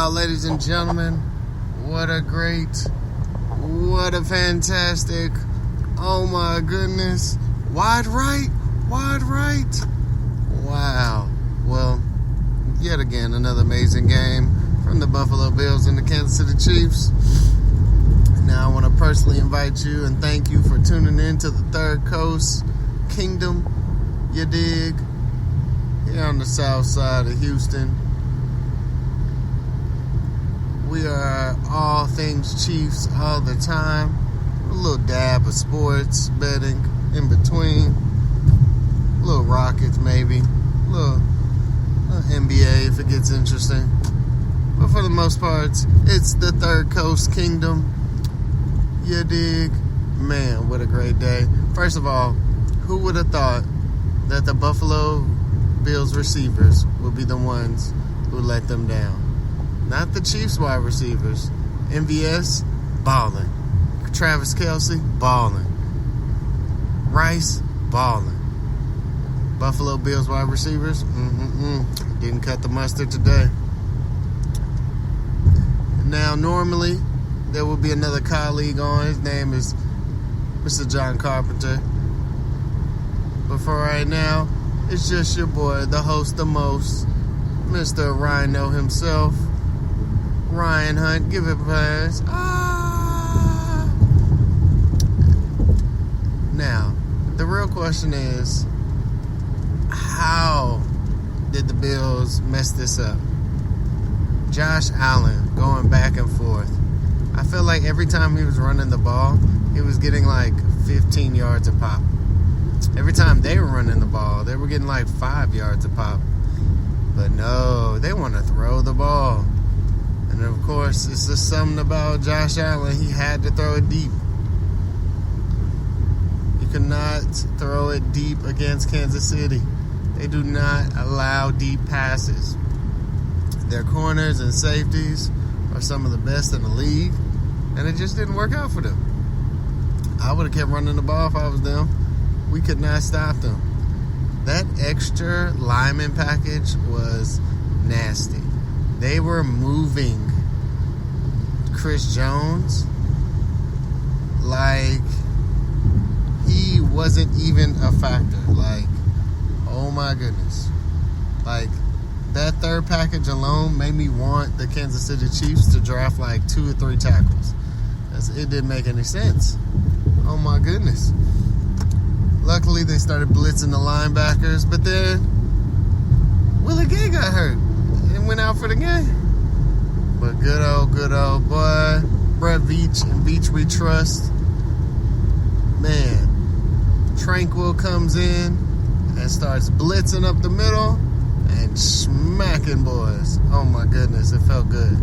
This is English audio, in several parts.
Wow, ladies and gentlemen, what a fantastic, oh my goodness, wide right. Wow. Well, yet again, another amazing game from the Buffalo Bills and the Kansas City Chiefs. Now, I want to personally invite you and thank you for tuning in to the Third Coast Kingdom, you dig, here on the south side of Houston. We are all things Chiefs all the time. A little dab of sports, betting in between. A little Rockets maybe. A little NBA if it gets interesting. But for the most part, it's the Third Coast Kingdom. You dig? Man, what a great day. First of all, who would have thought that the Buffalo Bills receivers would be the ones who let them down? Not the Chiefs wide receivers. MVS, balling. Travis Kelce, balling. Rice, balling. Buffalo Bills wide receivers, didn't cut the mustard today. Now, normally, there will be another colleague on. His name is Mr. John Carpenter. But for right now, it's just your boy, the host the most, Mr. Rhino himself. Ryan Hunt, give it a pass. Now, the real question is, how did the Bills mess this up? Josh Allen going back and forth. I feel like every time he was running the ball, he was getting like 15 yards a pop. Every time they were running the ball, they were getting like 5 yards a pop. But no, they want to throw the ball. And of course, it's just something about Josh Allen. He had to throw it deep. You cannot throw it deep against Kansas City. They do not allow deep passes. Their corners and safeties are some of the best in the league, and it just didn't work out for them. I would have kept running the ball if I was them. We could not stop them. That extra lineman package was nasty. They were moving Chris Jones like he wasn't even a factor. Like, oh my goodness. Like, that third package alone made me want the Kansas City Chiefs to draft like 2 or 3 tackles. It didn't make any sense. Oh my goodness. Luckily, they started blitzing the linebackers, but then Willie Gay got hurt and went out for the game. But good old boy, Brett Veach, and Veach we trust. Man, Tranquil comes in and starts blitzing up the middle and smacking boys. Oh my goodness, it felt good.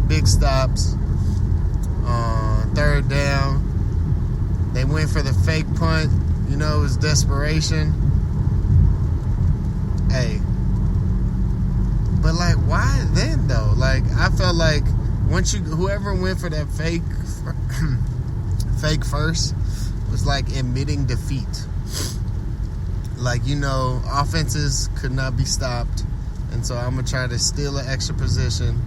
Big stops. Third down. They went for the fake punt. You know, it was desperation. Hey. But like, why then though? Like, I felt like whoever went for that fake first was like admitting defeat. Like, you know, offenses could not be stopped. And so I'm going to try to steal an extra position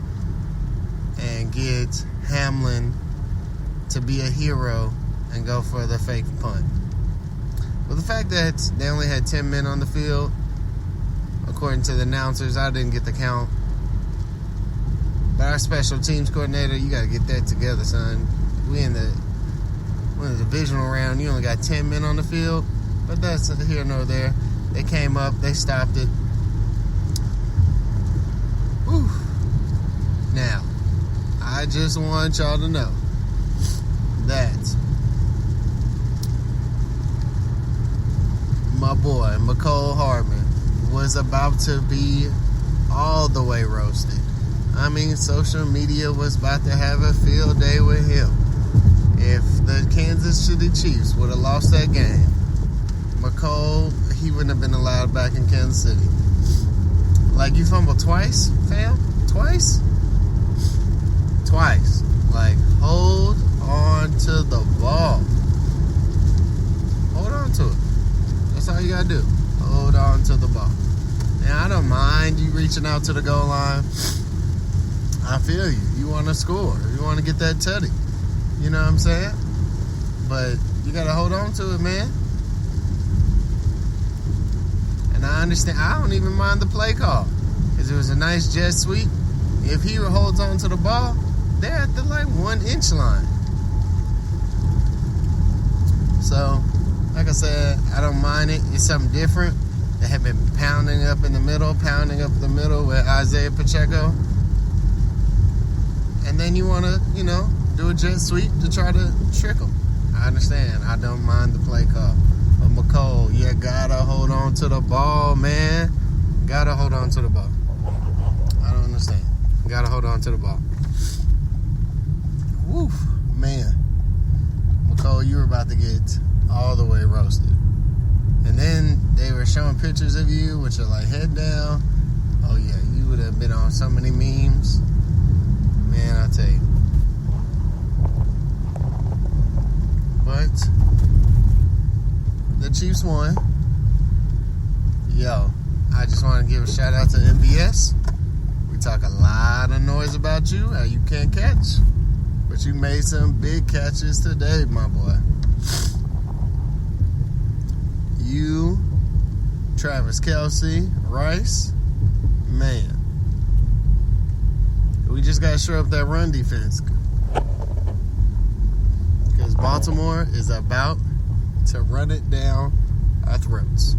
and get Hamlin to be a hero and go for the fake punt. Well, the fact that they only had 10 men on the field, according to the announcers, I didn't get the count. But our special teams coordinator, you got to get that together, son. We in the divisional round, you only got 10 men on the field. But that's here nor there. They came up, they stopped it. Whew. Now, I just want y'all to know that my boy, McCole Hardman, was about to be all the way roasted. I mean, social media was about to have a field day with him. If the Kansas City Chiefs would have lost that game, McCole, he wouldn't have been allowed back in Kansas City. Like, you fumbled twice, fam? Twice. Like, hold on to the ball. Hold on to it. That's all you gotta do. Hold on to the ball. Now, I don't mind you reaching out to the goal line. I feel you. You want to score. You want to get that tutty. You know what I'm saying? But you got to hold on to it, man. And I understand. I don't even mind the play call. Because it was a nice jet sweep. If he holds on to the ball, they're at the 1 inch line. So, like I said, I don't mind it. It's something different. They have been pounding up the middle with Isaiah Pacheco. And then you want to, do a jet sweep to try to trick them. I understand. I don't mind the play call. But McCole, you gotta hold on to the ball, man. Gotta hold on to the ball. I don't understand. Gotta hold on to the ball. Woof, man. McCole, you were about to get all the way roasted. And then they were showing pictures of you with your head down. Oh yeah, you would have been on so many memes. Man, I tell you. But the Chiefs won. Yo, I just want to give a shout out to MBS. We talk a lot of noise about you, how you can't catch. But you made some big catches today, my boy. You, Travis Kelce, Rice, man. We just got to shore up that run defense. Because Baltimore is about to run it down our throats.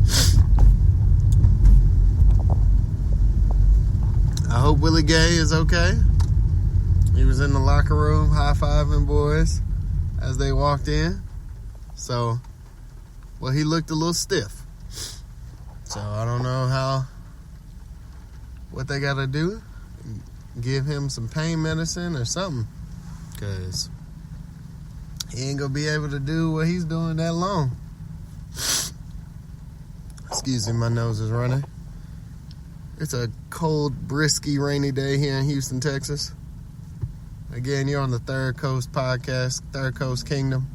I hope Willie Gay is okay. He was in the locker room high-fiving boys as they walked in. So, well, he looked a little stiff. So, I don't know what they got to do. Give him some pain medicine or something. Because he ain't going to be able to do what he's doing that long. Excuse me, my nose is running. It's a cold, brisky, rainy day here in Houston, Texas. Again, you're on the Third Coast Podcast, Third Coast Kingdom.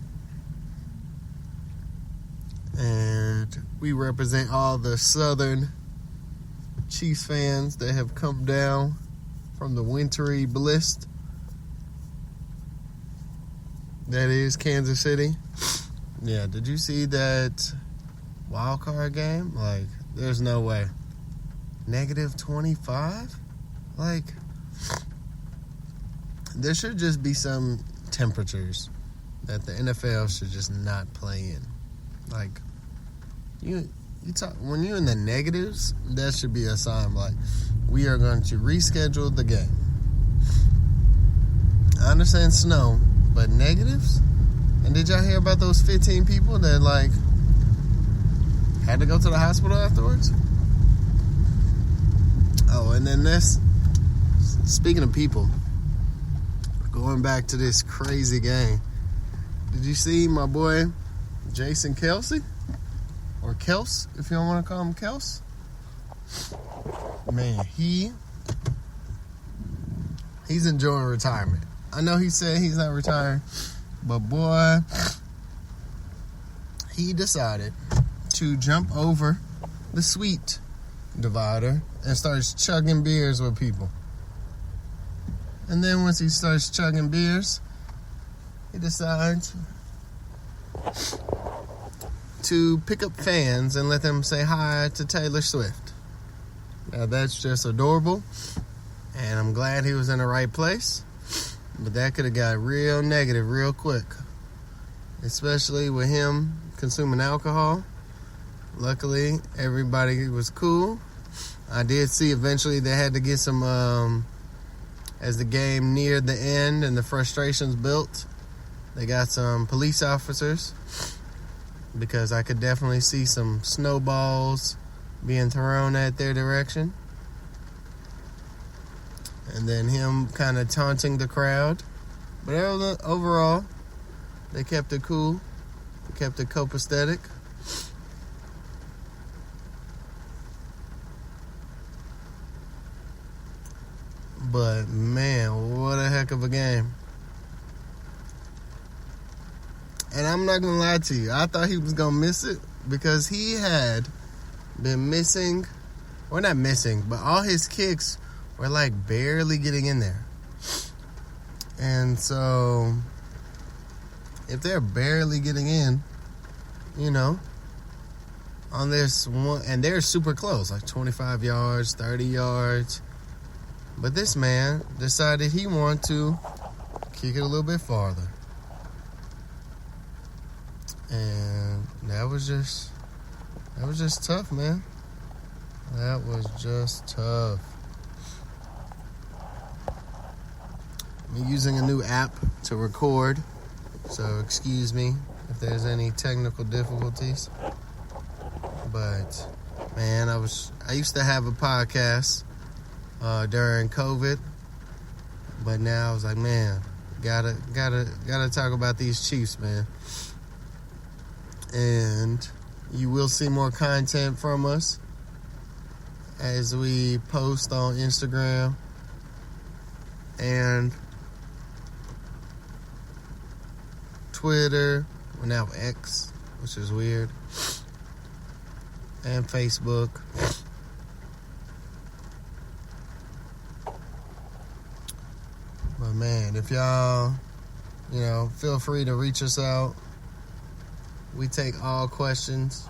And we represent all the Southern Chiefs fans that have come down from the wintry bliss that is Kansas City. Yeah, did you see that wild card game? There's no way. -25? There should just be some temperatures that the NFL should just not play in. You talk when you're in the negatives, that should be a sign we are going to reschedule the game. I understand snow, but negatives? And did y'all hear about those 15 people that had to go to the hospital afterwards? Oh, and then speaking of people, going back to this crazy game, did you see my boy Jason Kelce? Or Kels, if you don't want to call him Kels? Man, he's enjoying retirement. I know he said he's not retiring, but boy, he decided to jump over the sweet divider and starts chugging beers with people. And then once he starts chugging beers, he decides to pick up fans and let them say hi to Taylor Swift. Now that's just adorable, and I'm glad he was in the right place, but that could have got real negative real quick, especially with him consuming alcohol. Luckily, everybody was cool. I did see eventually they had to get some, as the game neared the end and the frustrations built, they got some police officers, because I could definitely see some snowballs being thrown at their direction. And then him kind of taunting the crowd. But overall, they kept it cool. They kept it copacetic. But, man, what a heck of a game. And I'm not going to lie to you. I thought he was going to miss it because he had been missing, or not missing, but all his kicks were barely getting in there. And so, if they're barely getting in, on this one, and they're super close, like 25 yards, 30 yards. But this man decided he wanted to kick it a little bit farther. And that was just tough, man. That was just tough. I'm using a new app to record, so excuse me if there's any technical difficulties. But man, I used to have a podcast during COVID, but now I was like, man, gotta talk about these Chiefs, man. And you will see more content from us as we post on Instagram and Twitter. We're now X, which is weird, and Facebook. But man, if y'all, feel free to reach us out. We take all questions.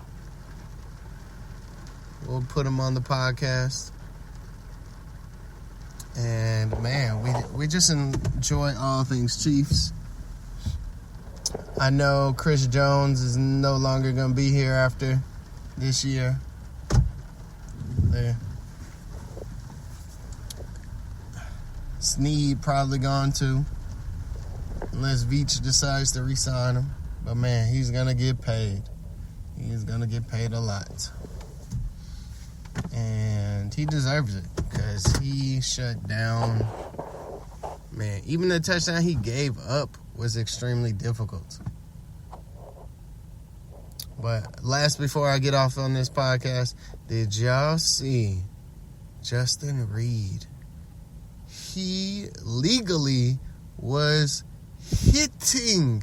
We'll put them on the podcast. And man, we just enjoy all things Chiefs. I know Chris Jones is no longer going to be here after this year. There. Snead probably gone too, unless Veach decides to re-sign him. But man, he's going to get paid. He's going to get paid a lot. And he deserves it because he shut down. Man, even the touchdown he gave up was extremely difficult. But before I get off on this podcast, did y'all see Justin Reed? He legally was hitting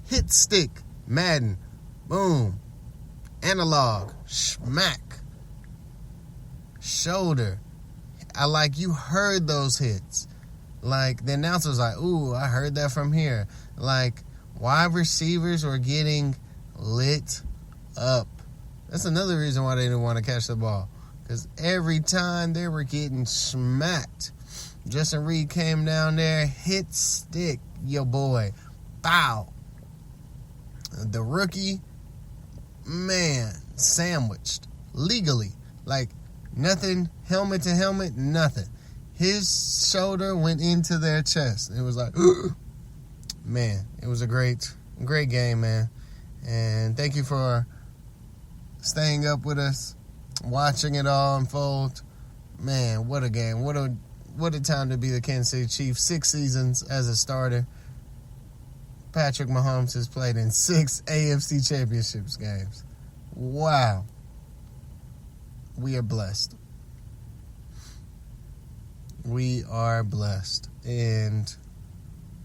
hit stick, Madden, boom, analog, smack, shoulder. You heard those hits. Like, the announcer was like, ooh, I heard that from here. Like, wide receivers were getting lit up. That's another reason why they didn't want to catch the ball. Because every time they were getting smacked. Justin Reed came down there, hit stick, your boy. Bow. The rookie, man, sandwiched. Legally. Like, nothing, helmet to helmet, nothing. His shoulder went into their chest. It was like, man, it was a great game, man. And thank you for staying up with us, watching it all unfold. Man, what a game. What a time to be the Kansas City Chiefs. 6 seasons as a starter. Patrick Mahomes has played in 6 AFC Championships games. Wow. We are blessed. We are blessed. And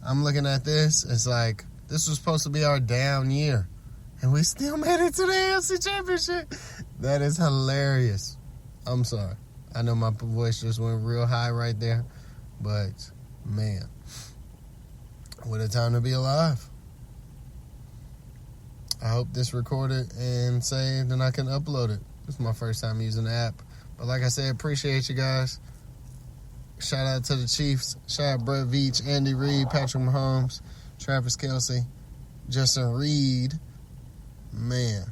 I'm looking at this. It's like, this was supposed to be our down year. And we still made it to the AFC Championship. That is hilarious. I'm sorry. I know my voice just went real high right there. But, man, what a time to be alive. I hope this recorded and saved and I can upload it. This is my first time using the app. But like I said, appreciate you guys. Shout out to the Chiefs. Shout out Brett Veach, Andy Reid, Patrick Mahomes, Travis Kelce, Justin Reed. Man,